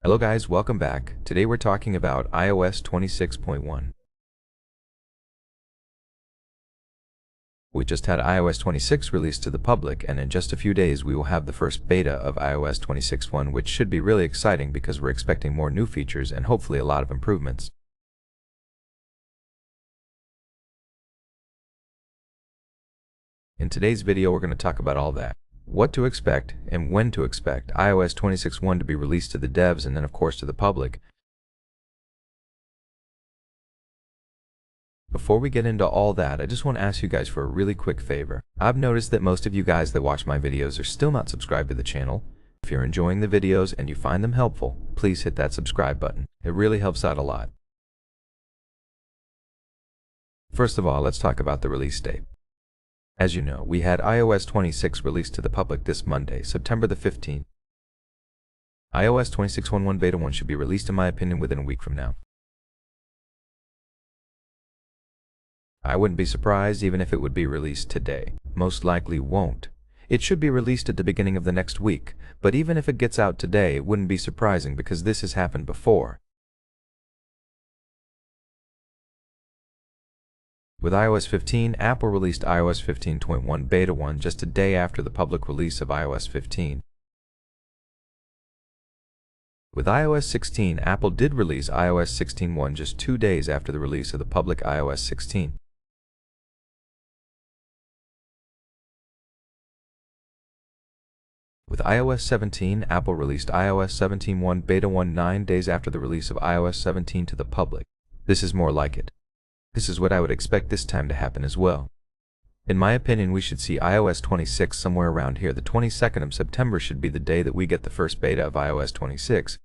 Hello guys, welcome back. Today we're talking about iOS 26.1. We just had iOS 26 released to the public, and in just a few days we will have the first beta of iOS 26.1, which should be really exciting because we're expecting more new features and hopefully a lot of improvements. In today's video we're going to talk about all that. What to expect and when to expect iOS 26.1 to be released to the devs and then of course to the public. Before we get into all that, I just want to ask you guys for a really quick favor. I've noticed that most of you guys that watch my videos are still not subscribed to the channel. If you're enjoying the videos and you find them helpful, please hit that subscribe button. It really helps out a lot. First of all, let's talk about the release date. As you know, we had iOS 26 released to the public this Monday, September the 15th. iOS 26.1 Beta 1 should be released in my opinion within a week from now. I wouldn't be surprised even if it would be released today. Most likely won't. It should be released at the beginning of the next week, but even if it gets out today, it wouldn't be surprising because this has happened before. With iOS 15, Apple released iOS 15.1 Beta 1 just a day after the public release of iOS 15. With iOS 16, Apple did release iOS 16.1 just 2 days after the release of the public iOS 16. With iOS 17, Apple released iOS 17.1 Beta 1 9 days after the release of iOS 17 to the public. This is more like it. This is what I would expect this time to happen as well. In my opinion, we should see iOS 26 somewhere around here. The 22nd of September should be the day that we get the first beta of iOS 26.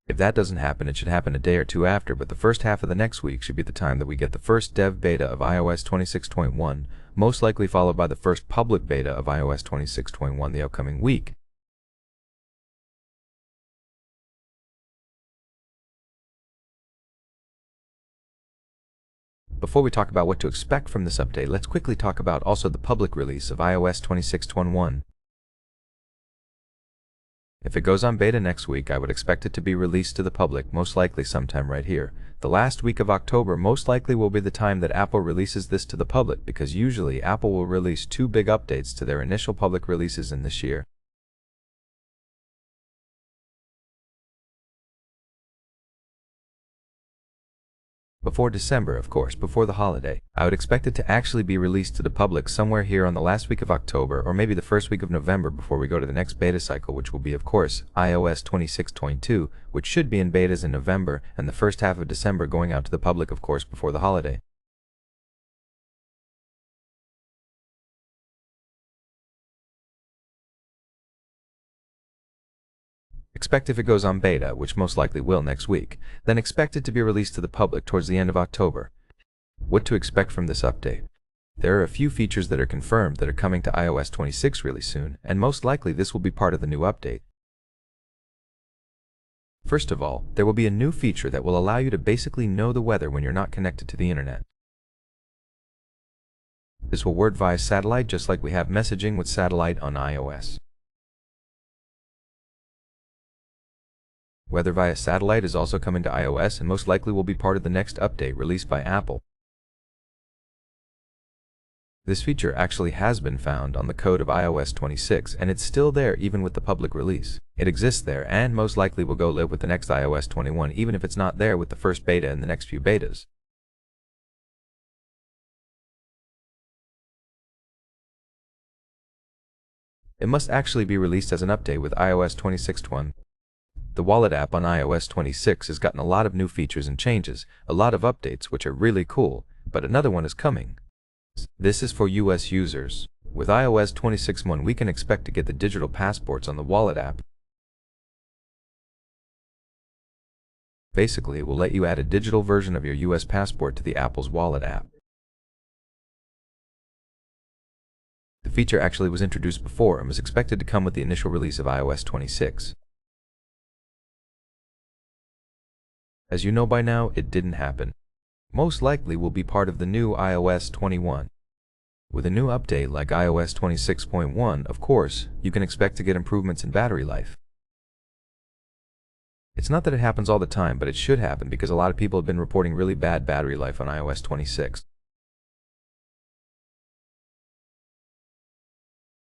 If that doesn't happen, it should happen a day or two after, but the first half of the next week should be the time that we get the first dev beta of iOS 26.1, most likely followed by the first public beta of iOS 26.1 the upcoming week. Before we talk about what to expect from this update, let's quickly talk about also the public release of iOS 26.1. If it goes on beta next week, I would expect it to be released to the public, most likely sometime right here. The last week of October most likely will be the time that Apple releases this to the public, because usually Apple will release 2 big updates to their initial public releases in this year. Before December, of course, before the holiday. I would expect it to actually be released to the public somewhere here on the last week of October or maybe the first week of November before we go to the next beta cycle, which will be, of course, iOS 26.2, which should be in betas in November, and the first half of December going out to the public, of course, before the holiday. Expect if it goes on beta, which most likely will next week, then expect it to be released to the public towards the end of October. What to expect from this update? There are a few features that are confirmed that are coming to iOS 26 really soon, and most likely this will be part of the new update. First of all, there will be a new feature that will allow you to basically know the weather when you're not connected to the internet. This will work via satellite just like we have messaging with satellite on iOS. Weather via satellite is also coming to iOS and most likely will be part of the next update released by Apple. This feature actually has been found on the code of iOS 26 and it's still there even with the public release. It exists there and most likely will go live with the next iOS 21 even if it's not there with the first beta and the next few betas. It must actually be released as an update with iOS 26.1. The Wallet app on iOS 26 has gotten a lot of new features and changes, a lot of updates which are really cool, but another one is coming. This is for US users. With iOS 26.1 we can expect to get the digital passports on the Wallet app. Basically, it will let you add a digital version of your US passport to the Apple's Wallet app. The feature actually was introduced before and was expected to come with the initial release of iOS 26. As you know by now, it didn't happen. Most likely will be part of the new iOS 21. With a new update like iOS 26.1, of course, you can expect to get improvements in battery life. It's not that it happens all the time, but it should happen because a lot of people have been reporting really bad battery life on iOS 26.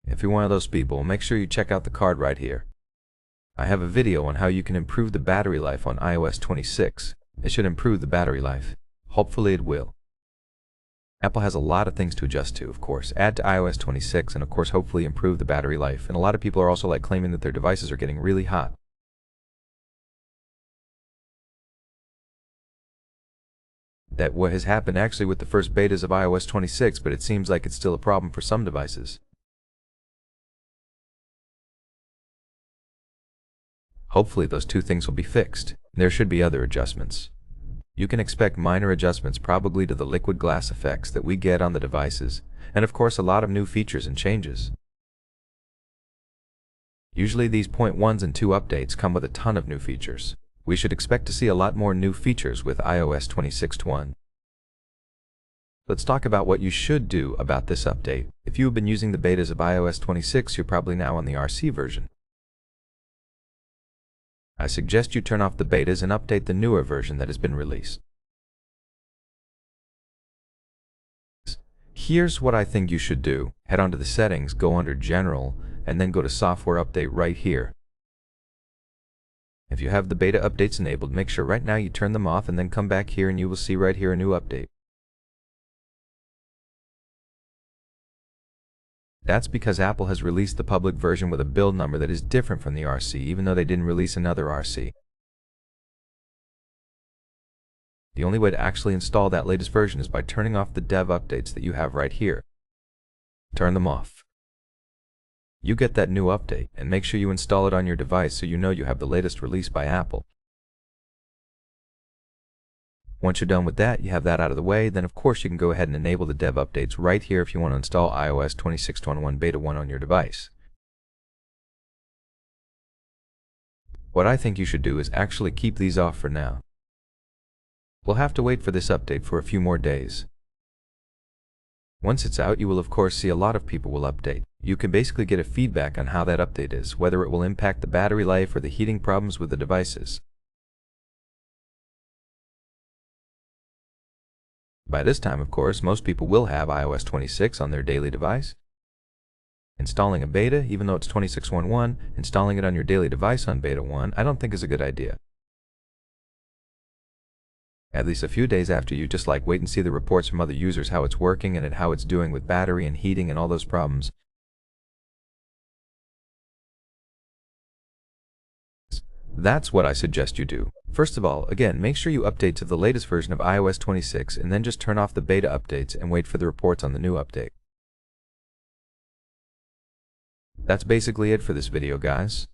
If you're one of those people, make sure you check out the card right here. I have a video on how you can improve the battery life on iOS 26. It should improve the battery life. Hopefully it will. Apple has a lot of things to adjust to, of course. Add to iOS 26 and of course hopefully improve the battery life. And a lot of people are also claiming that their devices are getting really hot. That what has happened actually with the first betas of iOS 26, but it seems like it's still a problem for some devices. Hopefully those two things will be fixed. There should be other adjustments. You can expect minor adjustments probably to the liquid glass effects that we get on the devices, and of course a lot of new features and changes. Usually these 0.1s and 2 updates come with a ton of new features. We should expect to see a lot more new features with iOS 26.1. Let's talk about what you should do about this update. If you have been using the betas of iOS 26, you're probably now on the RC version. I suggest you turn off the betas and update the newer version that has been released. Here's what I think you should do. Head on to the settings, go under General, and then go to Software Update right here. If you have the beta updates enabled, make sure right now you turn them off and then come back here and you will see right here a new update. That's because Apple has released the public version with a build number that is different from the RC, even though they didn't release another RC. The only way to actually install that latest version is by turning off the dev updates that you have right here. Turn them off. You get that new update, and make sure you install it on your device so you know you have the latest release by Apple. Once you're done with that, you have that out of the way, then of course you can go ahead and enable the dev updates right here if you want to install iOS 26.1 Beta 1 on your device. What I think you should do is actually keep these off for now. We'll have to wait for this update for a few more days. Once it's out, you will of course see a lot of people will update. You can basically get a feedback on how that update is, whether it will impact the battery life or the heating problems with the devices. By this time, of course, most people will have iOS 26 on their daily device. Installing a beta, even though it's 26.1, installing it on your daily device on Beta 1, I don't think is a good idea. At least a few days after, you just wait and see the reports from other users how it's working and how it's doing with battery and heating and all those problems. That's what I suggest you do. First of all, again, make sure you update to the latest version of iOS 26 and then just turn off the beta updates and wait for the reports on the new update. That's basically it for this video, guys.